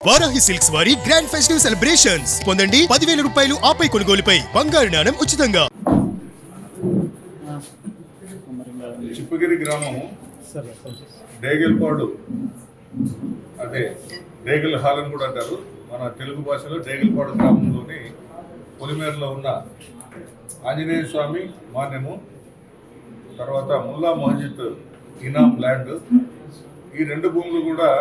Varahi silks వారి grand festive celebrations పొందండి 10,000 రూపాయలు ఆపై కొనుగోలుపై బంగారు నాణెం ఉచితంగా. చిప్పగిరి గ్రామము డేగల్పాడు, అదే డేగల్ హాల్ అని కూడా అంటారు మన తెలుగు భాషలో. డేగల్పాడు గ్రామంలోని పొలిమేరలో ఉన్న ఆంజనేయ స్వామి మాన్యము, తర్వాత ముల్లా మస్జిద్ ఇనాం ల్యాండ్, ఈ రెండు భూములు కూడా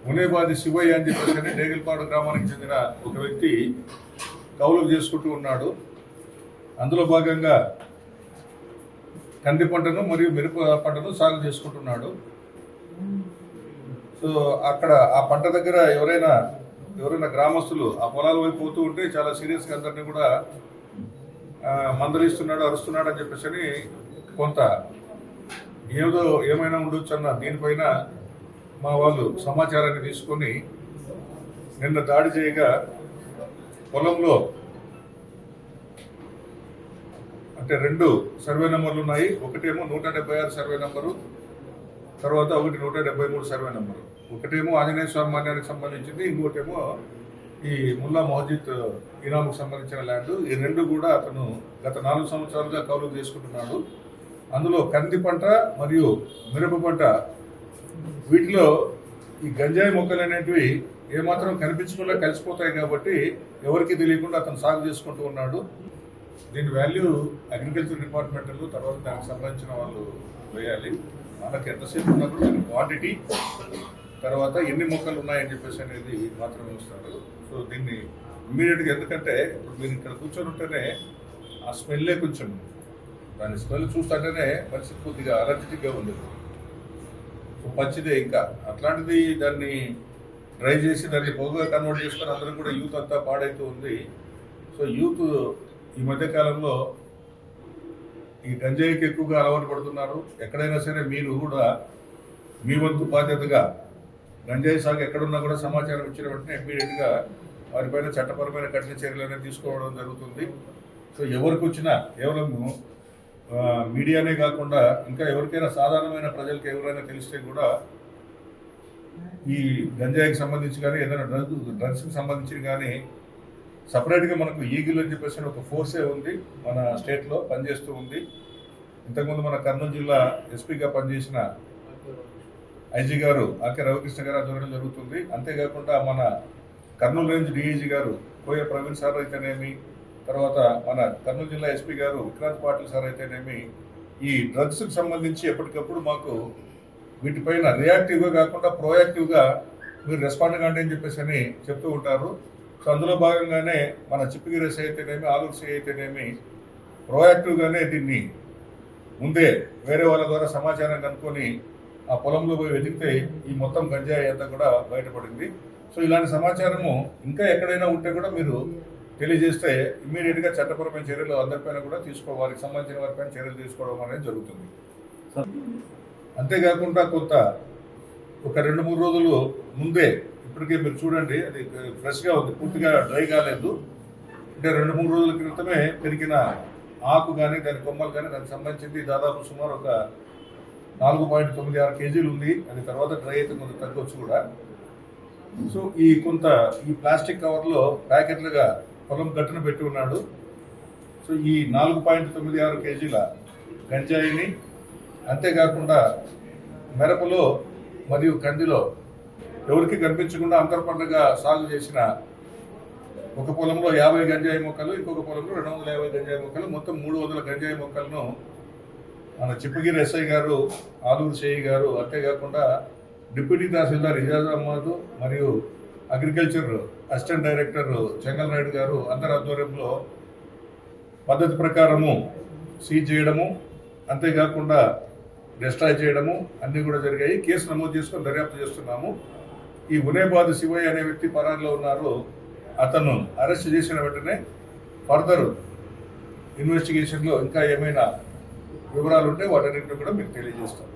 మునేబాది శివయ్య అని చెప్పేసి డేగల్పాడు గ్రామానికి చెందిన ఒక వ్యక్తి కౌలుకు చేసుకుంటూ ఉన్నాడు. అందులో భాగంగా కంది పంటను మరియు మిరప పంటను సాగు చేసుకుంటున్నాడు. సో అక్కడ ఆ పంట దగ్గర ఎవరైనా గ్రామస్తులు ఆ పొలాల వైపు పోతూ ఉంటే చాలా సీరియస్గా అందరినీ కూడా మందలిస్తున్నాడు, అరుస్తున్నాడు అని చెప్పేసి కొంత ఏమైనా ఉండొచ్చు అన్న దీనిపైన మా వాళ్ళు సమాచారాన్ని తీసుకొని నిన్న దాడి చేయగా పొలంలో అంటే 2 సర్వే నెంబర్లు ఉన్నాయి. ఒకటేమో 176 సర్వే నెంబరు, తర్వాత ఒకటి 173 సర్వే నెంబరు. ఒకటేమో ఆంజనేయ స్వామి మాన్యానికి సంబంధించింది, ఇంకోటేమో ఈ ముల్లా మస్జిద్ ఇనాముకు సంబంధించిన ల్యాండ్. ఈ రెండు కూడా అతను గత 4 సంవత్సరాలుగా కౌలుకు చేసుకుంటున్నాడు. అందులో కంది పంట మరియు మిరప పంట, వీటిలో ఈ గంజాయి మొక్కలు అనేటివి ఏమాత్రం కనిపించకుండా కలిసిపోతాయి కాబట్టి ఎవరికి తెలియకుండా అతను సాగు చేసుకుంటూ ఉన్నాడు. దీని వాల్యూ అగ్రికల్చర్ డిపార్ట్మెంట్లో తర్వాత దానికి సంబంధించిన వాళ్ళు వేయాలి. మనకి ఎంతసేపు ఉన్నప్పుడు దాని క్వాంటిటీ, తర్వాత ఎన్ని మొక్కలు ఉన్నాయని చెప్పేసి అనేది మాత్రమే ఇస్తారు. సో దీన్ని ఇమ్మీడియట్గా, ఎందుకంటే ఇప్పుడు మీరు ఇక్కడ కూర్చొని ఉంటేనే ఆ స్మెల్లే కొంచెం, దాని స్మెల్ చూస్తుంటేనే పరిస్థితి కొద్దిగా అలర్జెటిక్గా ఉంది, పచ్చిదే. ఇంకా అట్లాంటిది దాన్ని డ్రై చేసి దాన్ని పొగగా కన్వర్ట్ చేసుకొని అందరూ కూడా యూత్ అంతా పాడైతూ ఉంది. సో యూత్ ఈ మధ్యకాలంలో ఈ గంజాయికి ఎక్కువగా అలవాటు పడుతున్నారు. ఎక్కడైనా సరే మీరు కూడా మీ వంతు బాధ్యతగా గంజాయి సాగు ఎక్కడున్నా కూడా సమాచారం ఇచ్చిన వెంటనే ఇమ్మీడియట్గా వారిపైన చట్టపరమైన కఠిన చర్యలు అనేది తీసుకోవడం జరుగుతుంది. సో ఎవరికి వచ్చినా కేవలం మీడియానే కాకుండా ఇంకా ఎవరికైనా సాధారణమైన ప్రజలకు ఎవరైనా తెలిస్తే కూడా ఈ గంజాయికి సంబంధించి కానీ ఏదైనా డ్రగ్స్కి సంబంధించి కానీ సపరేట్గా మనకు ఈగిల్ అని చెప్పేసి ఒక ఫోర్సే ఉంది, మన స్టేట్లో పనిచేస్తూ ఉంది. ఇంతకుముందు మన కర్నూలు జిల్లా ఎస్పీగా పనిచేసిన ఐజీ గారు ఆకే రవికృష్ణ గారు ఆధ్వర్యంలో జరుగుతుంది. అంతేకాకుండా మన కర్నూలు రేంజ్ డిఐజీ గారు కోయ ప్రవీణ్ సార్ అయితేనేమి, తర్వాత మన కర్నూలు జిల్లా ఎస్పీ గారు విక్రాంత్ పాటిల్ సార్ అయితేనేమి, ఈ డ్రగ్స్కి సంబంధించి ఎప్పటికప్పుడు మాకు వీటిపైన రియాక్టివ్గా కాకుండా ప్రోయాక్టివ్గా మీరు రెస్పాండ్ కాండి అని చెప్పేసి అని చెప్తూ ఉంటారు. సో అందులో భాగంగానే మన చిప్పగిరి ఎస్ఐ అయితేనేమి, ఆలూరు సిఐ అయితేనేమి ప్రోయాక్టివ్గానే దీన్ని ముందే వేరే వాళ్ళ ద్వారా సమాచారం కనుక్కొని ఆ పొలంలో పోయి వెతికితే ఈ మొత్తం గంజాయి అంతా కూడా బయటపడింది. సో ఇలాంటి సమాచారము ఇంకా ఎక్కడైనా ఉంటే కూడా మీరు తెలియజేస్తే ఇమ్మీడియట్గా చట్టపరమైన చర్యలు అందరిపైన కూడా వారికి సంబంధించిన వారిపైన చర్యలు తీసుకోవడం అనేది జరుగుతుంది. అంతేకాకుండా ఒక 2-3 రోజులు ముందే, ఇప్పటికే మీరు చూడండి అది ఫ్రెష్గా ఉంది, పూర్తిగా డ్రై కాలేదు. అంటే 2-3 రోజుల క్రితమే పెరిగిన ఆకు కానీ దాని కొమ్మలు కానీ దానికి సంబంధించింది దాదాపు సుమారు ఒక 4.96 కేజీలు ఉంది. అది తర్వాత డ్రై అయితే కొంత తగ్గొచ్చు కూడా. సో ఈ ప్లాస్టిక్ కవర్లో ప్యాకెట్లుగా పొలం గట్టున పెట్టి ఉన్నాడు. సో ఈ 4.96 కేజీల గంజాయిని, అంతేకాకుండా మిరపలో మరియు కందిలో ఎవరికి కనిపించకుండా అంతర్పంటగా సాగు చేసిన ఒక పొలంలో 50 గంజాయి మొక్కలు, ఇంకొక పొలంలో 250 గంజాయి మొక్కలు, మొత్తం 300 గంజాయి మొక్కలను మన చిప్పగిరి ఎస్ఐ గారు, ఆలూరు సిఐ గారు, అంతేకాకుండా డిప్యూటీ తహసీల్దార్ ఇజాజ్ అహ్మద్ మరియు agriculture assistant director Chengal Naidu గారు అందరి ఆధ్వర్యంలో పద్ధతి ప్రకారము సీజ్ చేయడము, అంతేకాకుండా డిస్ట్రాయ్ చేయడము అన్నీ కూడా జరిగాయి. కేసు నమోదు చేసుకొని దర్యాప్తు చేస్తున్నాము. ఈ మునేబాది శివయ్య అనే వ్యక్తి పరారిలో ఉన్నారు. అతను అరెస్ట్ చేసిన వెంటనే ఫర్దర్ ఇన్వెస్టిగేషన్లో ఇంకా ఏమైనా వివరాలు ఉంటే వాటన్నింటినీ కూడా మీకు తెలియజేస్తాం.